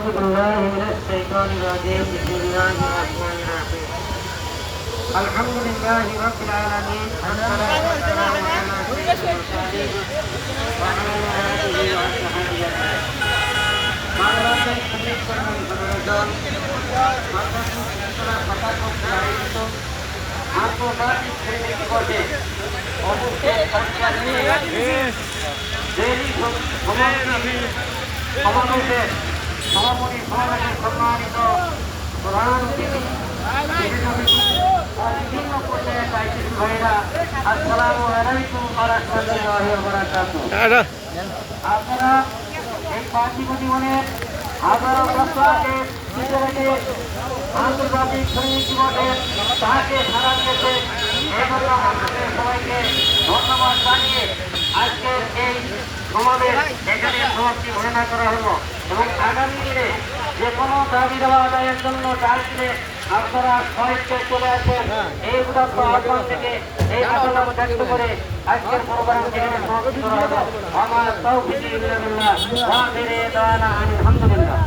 أعوذ بالله من الشيطان الرجيم بسم الله الرحمن الرحيم الحمد لله رب العالمين والصلاة والسلام على سيد المرسلين وعلى آله وصحبه أجمعين বাংলাদেশ সঙ্গীত কর্মী সংগঠন মাদ্রাসা শিক্ষা প্রকাশ আয়োজিত আন্তর্জাতিক শ্রেণী দিবসে অবশ্যই সমাবেশের সভাপতি সমাবেশের সম্মানিত প্রধান অতিথি বিভিন্ন পর্যায়ে দায়িত্ব ভাইরা আসসালামু আলাইকুম ওয়া রাহমাতুল্লাহি ওয়া বারাকাতুহু। আপনারা এই পার্থিব জীবনের হাজারো বছর আগে আন্তর্জাতিক শ্রমিক দিবসের তাকে সারা দিয়েছে এজন্য আপনাদের সবাইকে ধন্যবাদ জানিয়ে আজকের এই সমাবেশ এখানে সমাপ্তি ঘোষণা করা হলো এবং আগামী দিনে যে কোনো দাবি দেওয়া আদায়ের জন্য চাইলে আপনারা সহিষ্ণু চলে আসেন এই উদাত্ত আহ্বান থেকে এই আন্দোলন ব্যক্ত করে আজকের প্রোগ্রাম এখানে সমাপ্তি করা হলো। আমার তৌফিক ইল্লা বিল্লাহ ওয়া আখিরু দাওয়ানা আলহামদুলিল্লাহ।